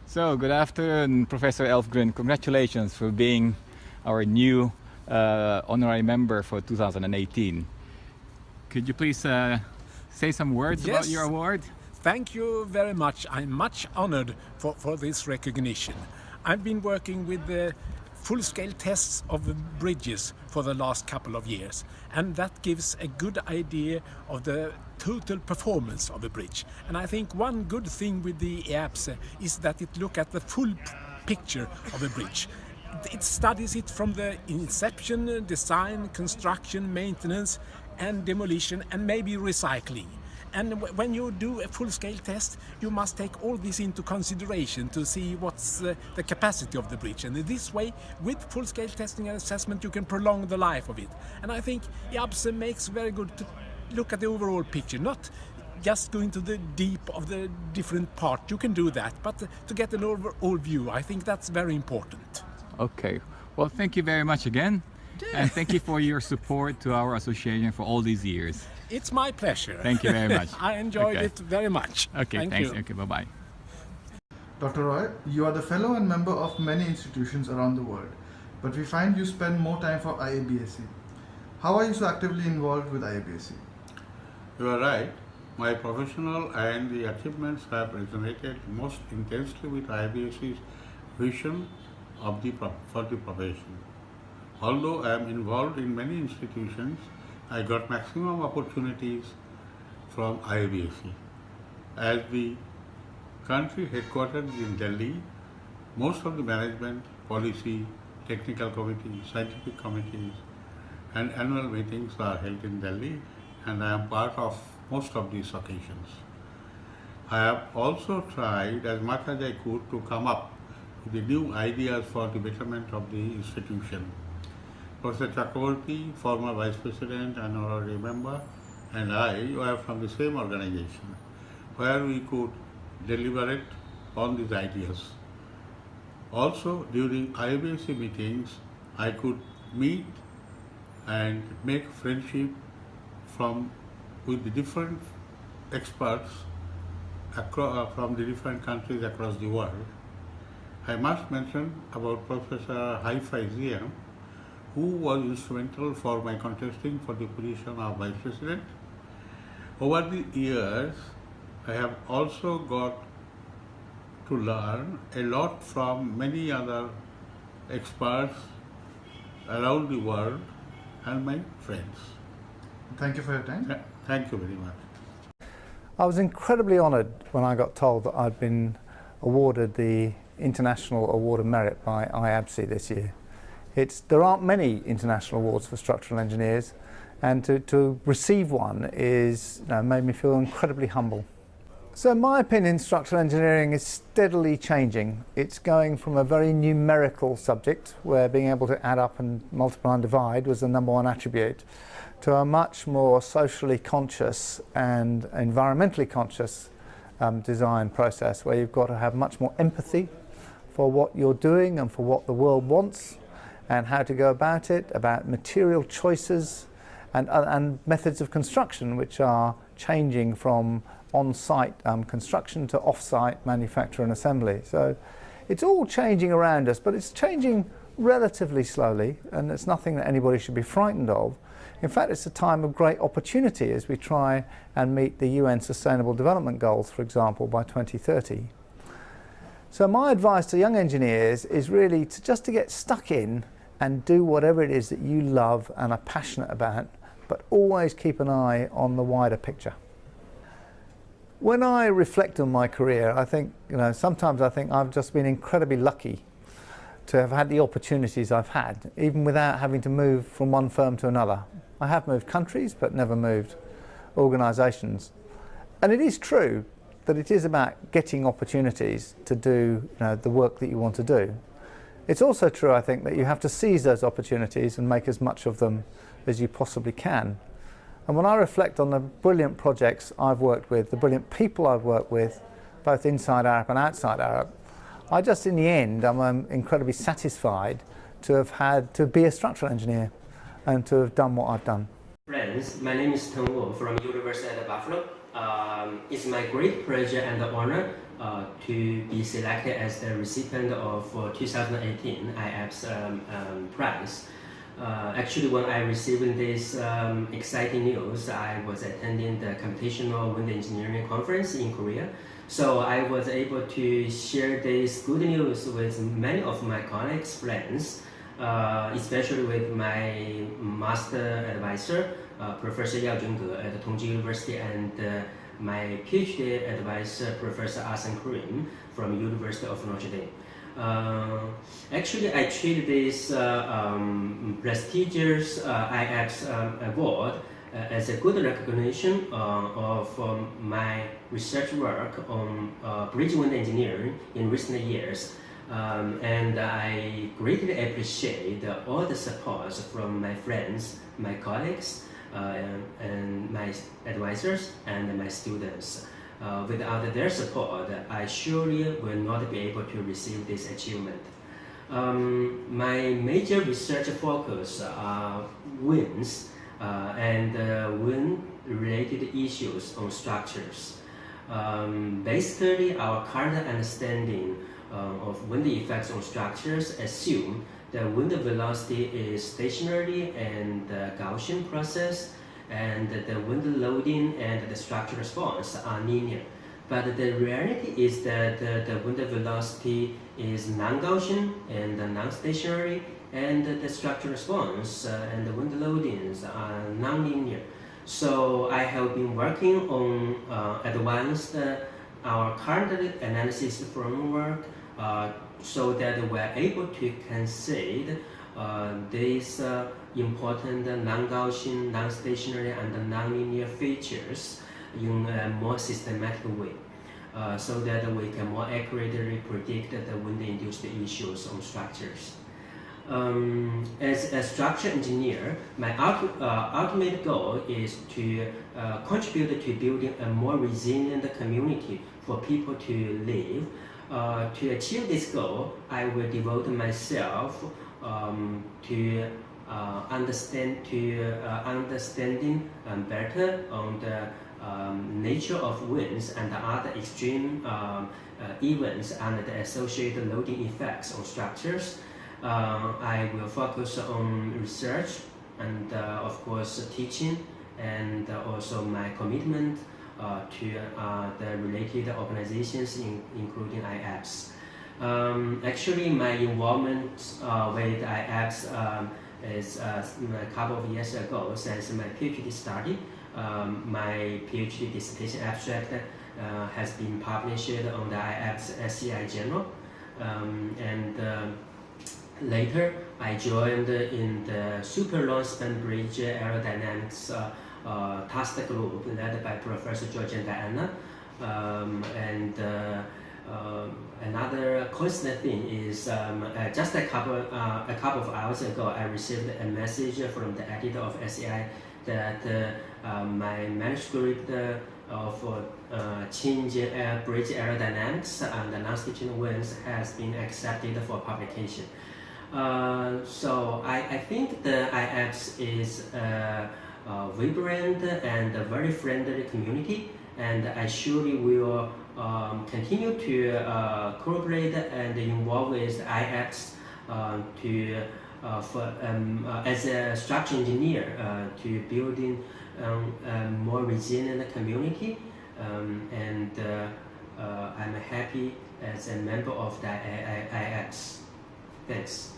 So, good afternoon, Professor Elfgren. Congratulations for being our new honorary member for 2018. Could you please say some words about your award? Thank you very much. I'm much honored for this recognition. I've been working with the full-scale tests of the bridges for the last couple of years, and that gives a good idea of the total performance of a bridge. And I think one good thing with the IABSE is that it looks at the full picture of a bridge. It studies it from the inception, design, construction, maintenance and demolition, and maybe recycling. And when you do a full-scale test, you must take all this into consideration to see what's the capacity of the bridge. And in this way, with full-scale testing and assessment, you can prolong the life of it. And I think IABSE makes very good to look at the overall picture, not just go into the deep of the different parts. You can do that, but to get an overall view, I think that's very important. Okay. Well, thank you very much again. And thank you for your support to our association for all these years. It's my pleasure. Thank you very much. I enjoyed it very much. Okay, thanks. Okay, bye-bye. Dr. Roy, you are the fellow and member of many institutions around the world, but we find you spend more time for IABSE. How are you so actively involved with IABSE? You are right. My professional and the achievements have resonated most intensely with IABSE's vision of for the profession. Although I am involved in many institutions, I got maximum opportunities from IABSE. As the country headquartered in Delhi, most of the management, policy, technical committees, scientific committees and annual meetings are held in Delhi, and I am part of most of these occasions. I have also tried as much as I could to come up with the new ideas for the betterment of the institution. Professor Chakraborty, former Vice President and honorary member, and I were from the same organization, where we could deliberate on these ideas. Also, during IABSE meetings, I could meet and make friendship with the different experts from the different countries across the world. I must mention about Professor Haifa Ziam, who was instrumental for my contesting for the position of Vice President. Over the years, I have also got to learn a lot from many other experts around the world and my friends. Thank you for your time. Thank you very much. I was incredibly honoured when I got told that I'd been awarded the International Award of Merit by IABSE this year. There aren't many international awards for structural engineers, and to receive one made me feel incredibly humble. So in my opinion, structural engineering is steadily changing. It's going from a very numerical subject, where being able to add up and multiply and divide was the #1 attribute, to a much more socially conscious and environmentally conscious design process, where you've got to have much more empathy for what you're doing and for what the world wants, and how to go about it, about material choices and methods of construction, which are changing from on-site construction to off-site manufacture and assembly. So it's all changing around us, but it's changing relatively slowly, and it's nothing that anybody should be frightened of. In fact, it's a time of great opportunity as we try and meet the UN Sustainable Development Goals, for example, by 2030. So my advice to young engineers is really just to get stuck in and do whatever it is that you love and are passionate about, but always keep an eye on the wider picture. When I reflect on my career, I think, sometimes I think I've just been incredibly lucky to have had the opportunities I've had, even without having to move from one firm to another. I have moved countries, but never moved organisations. And it is true that it is about getting opportunities to do the work that you want to do. It's also true, I think, that you have to seize those opportunities and make as much of them as you possibly can. And when I reflect on the brilliant projects I've worked with, the brilliant people I've worked with, both inside Arup and outside Arup, I just, in the end, I'm incredibly satisfied to be a structural engineer and to have done what I've done. Friends, my name is Teng Wu from University of Buffalo. It's my great pleasure and honor to be selected as the recipient of 2018 IABSE prize. Actually, when I received this exciting news, I was attending the Computational Wind Engineering Conference in Korea. So I was able to share this good news with many of my colleagues, friends, especially with my master advisor, Professor Yao Zhengge at Tongji University, and my PhD advisor, Professor Asen Karim from University of Notre Dame. Actually, I treat this prestigious IABSE award as a good recognition of my research work on bridge wind engineering in recent years. And I greatly appreciate all the support from my friends, my colleagues, and my advisors and my students. Without their support, I surely will not be able to receive this achievement. My major research focus are winds and wind-related issues on structures. Basically, our current understanding of wind effects on structures assume the wind velocity is stationary and the Gaussian process, and the wind loading and the structural response are linear. But the reality is that the wind velocity is non-Gaussian and non-stationary, and the structural response and the wind loadings are non-linear. So I have been working on advanced our current analysis framework so that we're able to concede these important non-Gaussian, non-stationary, and non-linear features in a more systematic way, so that we can more accurately predict the wind-induced issues on structures. As a structural engineer, my ultimate goal is to contribute to building a more resilient community for people to live. To achieve this goal, I will devote myself to understanding better on the nature of winds and other extreme events and the associated loading effects on structures. I will focus on research and of course teaching, and also my commitment to the related organizations including IABSE. Actually, my involvement with IABSE is a couple of years ago, since my PhD study. My PhD dissertation abstract has been published on the IABSE SCI journal, and later I joined in the super long span bridge aerodynamics task group led by Professor George and Diana, and another coincident thing is just a couple of hours ago I received a message from the editor of SCI that my manuscript of changing bridge aerodynamics and the non-stationary winds has been accepted for publication. So I think the IABSE is a vibrant and a very friendly community, and I surely will continue to cooperate and involve with IABSE as a structural engineer to building a more resilient community, and I'm happy as a member of the IABSE. Thanks.